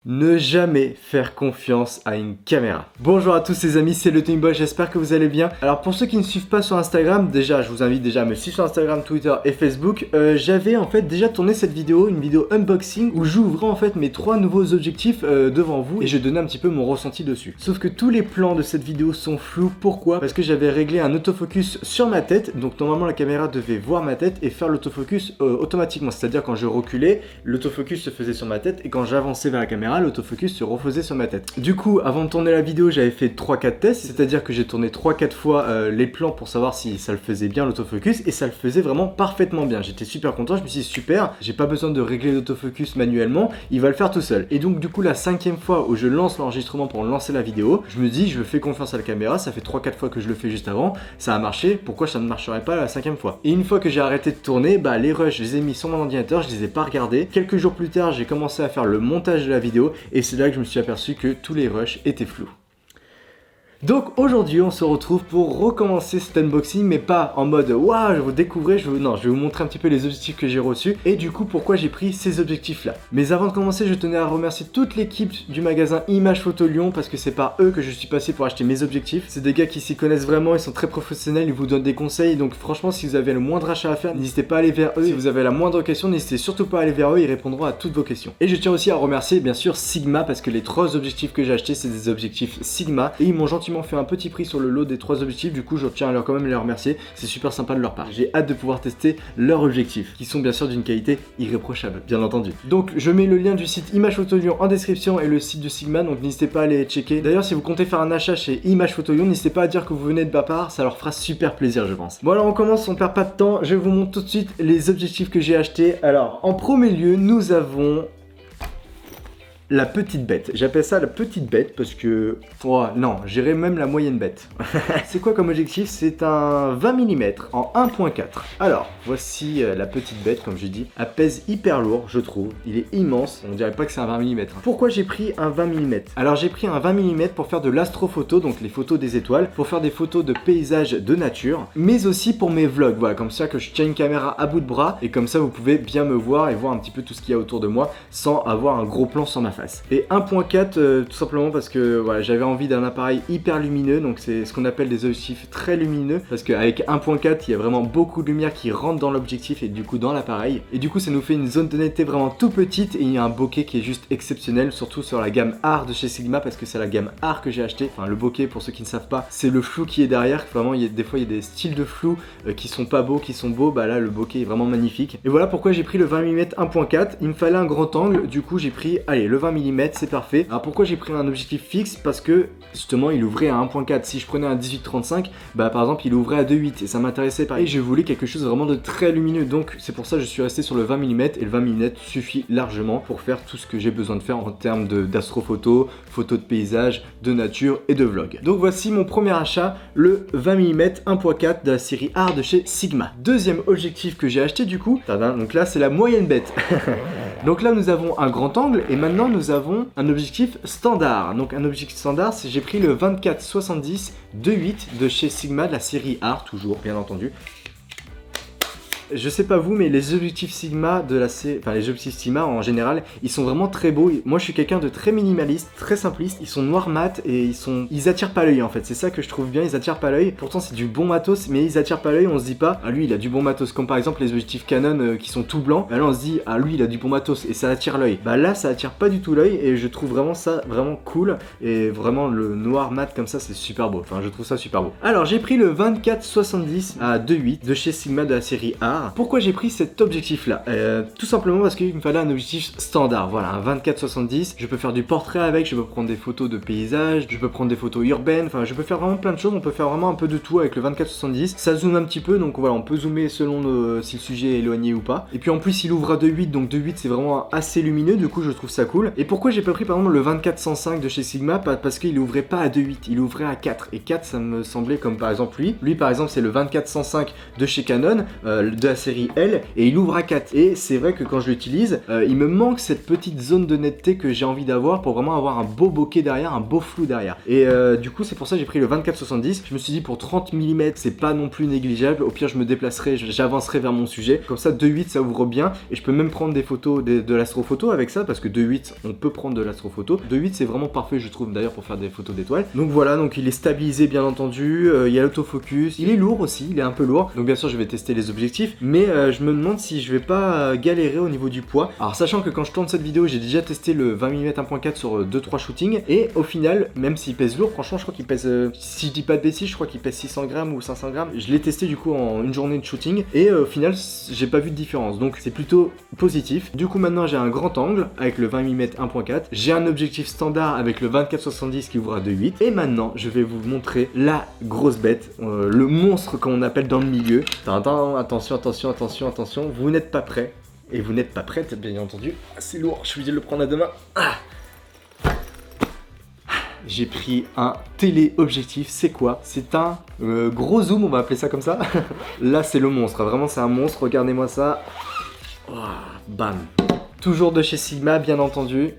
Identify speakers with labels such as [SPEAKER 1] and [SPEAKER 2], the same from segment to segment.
[SPEAKER 1] Ne jamais faire confiance à une caméra. Bonjour à tous les amis, c'est le Tonyboy, j'espère que vous allez bien. Alors pour ceux qui ne suivent pas sur Instagram, déjà je vous invite déjà à me suivre sur Instagram, Twitter et Facebook. J'avais en fait déjà tourné cette vidéo, une vidéo unboxing où j'ouvrais en fait mes 3 nouveaux objectifs devant vous et je donnais un petit peu mon ressenti dessus. Sauf que tous les plans de cette vidéo sont flous, pourquoi? Parce que j'avais réglé un autofocus sur ma tête, donc normalement la caméra devait voir ma tête et faire l'autofocus automatiquement, c'est-à-dire quand je reculais, l'autofocus se faisait sur ma tête et quand j'avançais vers la caméra, l'autofocus se refaisait sur ma tête. Du coup, avant de tourner la vidéo, j'avais fait 3-4 tests, c'est-à-dire que j'ai tourné 3-4 fois les plans pour savoir si ça le faisait bien l'autofocus, et ça le faisait vraiment parfaitement bien. J'étais super content, je me suis dit super, j'ai pas besoin de régler l'autofocus manuellement, il va le faire tout seul. Et donc du coup, la 5e fois où je lance l'enregistrement pour lancer la vidéo, je me dis je fais confiance à la caméra, ça fait 3-4 fois que je le fais juste avant, ça a marché, pourquoi ça ne marcherait pas la 5e fois? Et une fois que j'ai arrêté de tourner, les rushs, je les ai mis sur mon ordinateur, je les ai pas regardés. Quelques jours plus tard, j'ai commencé à faire le montage de la vidéo, et c'est là que je me suis aperçu que tous les rushs étaient flous. Donc aujourd'hui on se retrouve pour recommencer cet unboxing, mais pas en mode waouh je vous découvrir, je vais vous montrer un petit peu les objectifs que j'ai reçus et du coup pourquoi j'ai pris ces objectifs là. Mais avant de commencer, je tenais à remercier toute l'équipe du magasin Image Photo Lyon, parce que c'est par eux que je suis passé pour acheter mes objectifs. C'est des gars qui s'y connaissent vraiment, ils sont très professionnels, ils vous donnent des conseils, donc franchement si vous avez le moindre achat à faire, n'hésitez pas à aller vers eux. Si vous avez la moindre question, n'hésitez surtout pas à aller vers eux, ils répondront à toutes vos questions. Et je tiens aussi à remercier bien sûr Sigma, parce que les 3 objectifs que j'ai achetés c'est des objectifs Sigma et ils m'ont gentiment fait un petit prix sur le lot des 3 objectifs, du coup je tiens à quand même les remercier, c'est super sympa de leur part. J'ai hâte de pouvoir tester leurs objectifs, qui sont bien sûr d'une qualité irréprochable, bien entendu. Donc je mets le lien du site Image Photo Lyon en description et le site de Sigma, donc n'hésitez pas à aller checker. D'ailleurs si vous comptez faire un achat chez Image Photo Lyon, n'hésitez pas à dire que vous venez de ma part, ça leur fera super plaisir je pense. Bon alors on commence, on perd pas de temps, je vous montre tout de suite les objectifs que j'ai achetés. Alors en premier lieu, nous avons la petite bête. J'appelle ça la petite bête parce que... Oh, non, j'irais même la moyenne bête. C'est quoi comme objectif? C'est un 20 mm en 1.4. Alors, voici la petite bête, comme j'ai dit. Elle pèse hyper lourd, je trouve. Il est immense. On dirait pas que c'est un 20 mm. Pourquoi j'ai pris un 20 mm? Alors, j'ai pris un 20 mm pour faire de l'astrophoto, donc les photos des étoiles, pour faire des photos de paysages de nature, mais aussi pour mes vlogs. Voilà, comme ça que je tiens une caméra à bout de bras et comme ça vous pouvez bien me voir et voir un petit peu tout ce qu'il y a autour de moi sans avoir un gros plan sur ma face. Et 1.4 tout simplement parce que voilà, j'avais envie d'un appareil hyper lumineux, donc c'est ce qu'on appelle des objectifs très lumineux, parce qu'avec 1.4 il y a vraiment beaucoup de lumière qui rentre dans l'objectif et du coup dans l'appareil, et du coup ça nous fait une zone de netteté vraiment tout petite et il y a un bokeh qui est juste exceptionnel, surtout sur la gamme art de chez Sigma, parce que c'est la gamme art que j'ai acheté. Enfin le bokeh, pour ceux qui ne savent pas, c'est le flou qui est derrière, vraiment des fois il y a des styles de flou qui sont pas beaux, qui sont beaux, là le bokeh est vraiment magnifique. Et voilà pourquoi j'ai pris le 20 mm 1.4, il me fallait un grand angle, du coup j'ai pris, allez, le 20 mm, c'est parfait. Alors pourquoi j'ai pris un objectif fixe? Parce que justement il ouvrait à 1.4. Si je prenais un 18-35, par exemple il ouvrait à 2.8 et ça m'intéressait pas. Et je voulais quelque chose vraiment de très lumineux, donc c'est pour ça que je suis resté sur le 20 mm et le 20 mm suffit largement pour faire tout ce que j'ai besoin de faire en termes d'astrophoto, photos de paysage, de nature et de vlog. Donc voici mon premier achat, le 20 mm 1.4 de la série art de chez Sigma. Deuxième objectif que j'ai acheté du coup, donc là c'est la moyenne bête. Donc là nous avons un grand angle et maintenant nous avons un objectif standard. Donc un objectif standard, c'est j'ai pris le 24-70 2.8 de chez Sigma, de la série art toujours bien entendu. Je sais pas vous, mais les objectifs Sigma de la série, enfin les objectifs Sigma en général, ils sont vraiment très beaux. Moi je suis quelqu'un de très minimaliste, très simpliste. Ils sont noirs mat et ils attirent pas l'œil en fait. C'est ça que je trouve bien, ils attirent pas l'œil. Pourtant c'est du bon matos, mais ils attirent pas l'œil. On se dit pas, ah lui il a du bon matos. Comme par exemple les objectifs Canon qui sont tout blancs. Là on se dit, ah lui il a du bon matos et ça attire l'œil. Là ça attire pas du tout l'œil et je trouve vraiment ça vraiment cool. Et vraiment le noir mat comme ça c'est super beau. Enfin je trouve ça super beau. Alors j'ai pris le 24-70 à 2.8 de chez Sigma de la série A. Pourquoi j'ai pris cet objectif là? Tout simplement parce qu'il me fallait un objectif standard, voilà, un 24-70, je peux faire du portrait avec, je peux prendre des photos de paysages, je peux prendre des photos urbaines, enfin je peux faire vraiment plein de choses, on peut faire vraiment un peu de tout avec le 24-70, ça zoome un petit peu, donc voilà, on peut zoomer selon si le sujet est éloigné ou pas, et puis en plus il ouvre à 2.8, donc 2.8 c'est vraiment assez lumineux, du coup je trouve ça cool. Et pourquoi j'ai pas pris par exemple le 24-105 de chez Sigma? Parce qu'il ouvrait pas à 2.8, il ouvrait à 4, et 4 ça me semblait comme par exemple lui par exemple c'est le 24-105 de chez Canon, de la série L et il ouvre à 4. Et c'est vrai que quand je l'utilise, il me manque cette petite zone de netteté que j'ai envie d'avoir pour vraiment avoir un beau bokeh derrière, un beau flou derrière. Et du coup c'est pour ça que j'ai pris le 24-70. Je me suis dit pour 30 mm c'est pas non plus négligeable. Au pire je me déplacerai, j'avancerai vers mon sujet. Comme ça 2.8 ça ouvre bien et je peux même prendre des photos de l'astrophoto avec ça parce que 2.8 on peut prendre de l'astrophoto. 2.8 c'est vraiment parfait je trouve d'ailleurs pour faire des photos d'étoiles. Donc voilà, donc il est stabilisé bien entendu, il y a l'autofocus, il est lourd aussi, il est un peu lourd. Donc bien sûr je vais tester les objectifs, mais je me demande si je vais pas galérer au niveau du poids. Alors sachant que quand je tourne cette vidéo j'ai déjà testé le 20 mm 1.4 sur 2-3 shootings et au final même s'il pèse lourd, franchement je crois qu'il pèse, si je dis pas de bêtises, je crois qu'il pèse 600 grammes ou 500 grammes. Je l'ai testé du coup en une journée de shooting et au final j'ai pas vu de différence, donc c'est plutôt positif. Du coup maintenant j'ai un grand angle avec le 20 mm 1.4, j'ai un objectif standard avec le 24-70 qui ouvre à 2.8 et maintenant je vais vous montrer la grosse bête, le monstre comme on appelle dans le milieu. Attention, attention, attention, attention, vous n'êtes pas prêts et vous n'êtes pas prête bien entendu. C'est lourd, je suis obligé de le prendre à deux mains. J'ai pris un téléobjectif, c'est quoi? C'est un gros zoom, on va appeler ça comme ça. Là c'est le monstre, vraiment c'est un monstre, regardez-moi ça. Oh, bam. Toujours de chez Sigma bien entendu.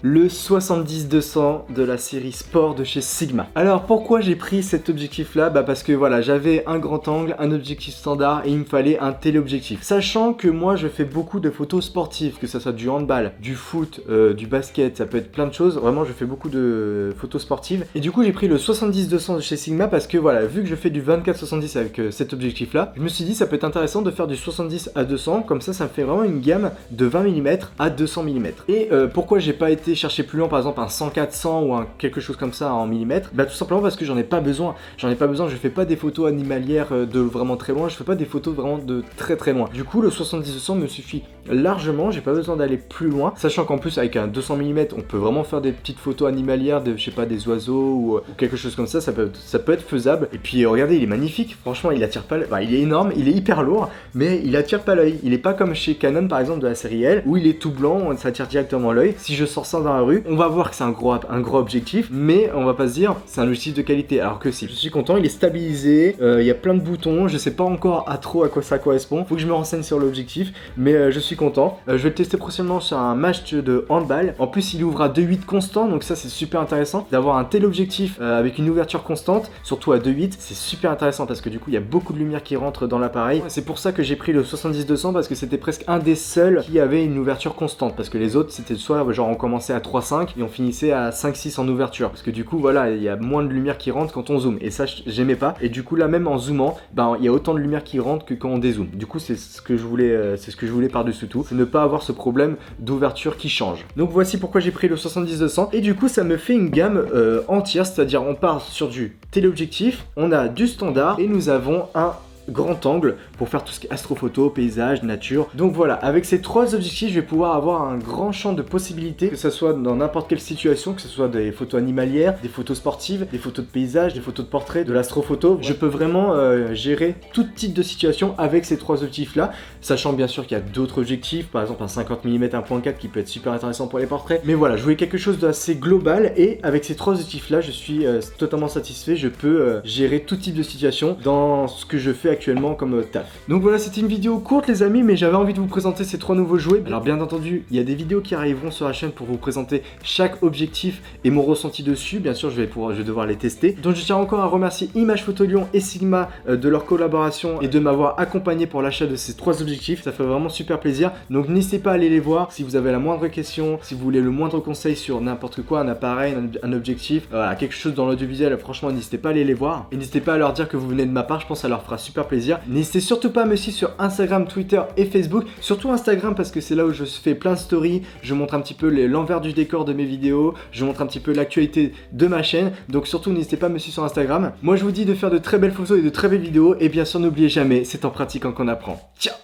[SPEAKER 1] Le 70-200 de la série Sport de chez Sigma. Alors pourquoi j'ai pris cet objectif là? Bah parce que voilà, j'avais un grand angle, un objectif standard et il me fallait un téléobjectif. Sachant que moi je fais beaucoup de photos sportives, que ça soit du handball, du foot, du basket, ça peut être plein de choses. Vraiment je fais beaucoup de photos sportives. Et du coup j'ai pris le 70-200 de chez Sigma parce que voilà, vu que je fais du 24-70 avec cet objectif là, je me suis dit ça peut être intéressant de faire du 70 à 200. Comme ça me fait vraiment une gamme de 20 mm à 200 mm. Et pourquoi j'ai pas été chercher plus loin, par exemple un 100-400 ou un quelque chose comme ça en millimètres? Bah tout simplement parce que j'en ai pas besoin. J'en ai pas besoin, je fais pas des photos animalières de vraiment très loin, je fais pas des photos vraiment de très très loin. Du coup le 70-200 me suffit largement, j'ai pas besoin d'aller plus loin, sachant qu'en plus avec un 200 mm on peut vraiment faire des petites photos animalières de, je sais pas, des oiseaux ou quelque chose comme ça, ça peut être faisable. Et puis regardez, il est magnifique, franchement il attire pas l'œil, il est énorme, il est hyper lourd, mais il attire pas l'œil. Il est pas comme chez Canon par exemple de la série L où il est tout blanc, ça attire directement l'œil. Si je sors ça dans la rue, on va voir que c'est un gros objectif, mais on va pas se dire c'est un objectif de qualité, alors que si. Je suis content, il est stabilisé, il y a plein de boutons, je sais pas encore à quoi ça correspond, faut que je me renseigne sur l'objectif, mais je suis content. Je vais le tester prochainement sur un match de handball. En plus il ouvre à 2.8 constant, donc ça c'est super intéressant d'avoir un tel objectif avec une ouverture constante, surtout à 2.8, c'est super intéressant parce que du coup il y a beaucoup de lumière qui rentre dans l'appareil. C'est pour ça que j'ai pris le 70-200 parce que c'était presque un des seuls qui avait une ouverture constante, parce que les autres c'était soit genre on commençait à 3.5 et on finissait à 5-6 en ouverture, parce que du coup voilà il y a moins de lumière qui rentre quand on zoome et ça j'aimais pas. Et du coup là même en zoomant, il y a autant de lumière qui rentre que quand on dézoome. Du coup c'est ce que je voulais par-dessus tout, c'est ne pas avoir ce problème d'ouverture qui change. Donc voici pourquoi j'ai pris le 70-200 et du coup ça me fait une gamme entière, c'est-à-dire on part sur du téléobjectif, on a du standard et nous avons un grand angle pour faire tout ce qui est astrophoto, paysage, nature. Donc voilà, avec ces trois objectifs, je vais pouvoir avoir un grand champ de possibilités, que ce soit dans n'importe quelle situation, que ce soit des photos animalières, des photos sportives, des photos de paysage, des photos de portrait, de l'astrophoto. Je peux vraiment gérer tout type de situation avec ces trois objectifs-là, sachant bien sûr qu'il y a d'autres objectifs, par exemple un 50 mm 1.4 qui peut être super intéressant pour les portraits. Mais voilà, je voulais quelque chose d'assez global et avec ces trois objectifs-là, je suis totalement satisfait. Je peux gérer tout type de situation dans ce que je fais actuellement comme taf. Donc voilà, c'était une vidéo courte les amis, mais j'avais envie de vous présenter ces trois nouveaux jouets. Alors bien entendu, il y a des vidéos qui arriveront sur la chaîne pour vous présenter chaque objectif et mon ressenti dessus. Bien sûr, je vais devoir les tester. Donc je tiens encore à remercier Image Photo Lyon et Sigma de leur collaboration et de m'avoir accompagné pour l'achat de ces trois objectifs. Ça fait vraiment super plaisir. Donc n'hésitez pas à aller les voir si vous avez la moindre question, si vous voulez le moindre conseil sur n'importe quoi, un appareil, un objectif, voilà, quelque chose dans l'audiovisuel. Franchement, n'hésitez pas à aller les voir et n'hésitez pas à leur dire que vous venez de ma part. Je pense que ça leur fera super plaisir. N'hésitez surtout pas à me suivre sur Instagram, Twitter et Facebook. Surtout Instagram parce que c'est là où je fais plein de stories. Je montre un petit peu l'envers du décor de mes vidéos. Je montre un petit peu l'actualité de ma chaîne. Donc surtout n'hésitez pas à me suivre sur Instagram. Moi je vous dis de faire de très belles photos et de très belles vidéos. Et bien sûr n'oubliez jamais, c'est en pratiquant qu'on apprend. Ciao.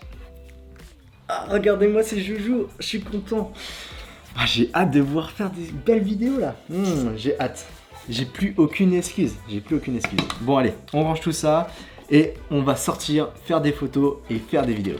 [SPEAKER 1] Ah, regardez-moi ces joujoux, je suis content. Ah, j'ai hâte de voir faire des belles vidéos là. J'ai hâte. J'ai plus aucune excuse. Bon allez, on range tout ça. Et on va sortir, faire des photos et faire des vidéos.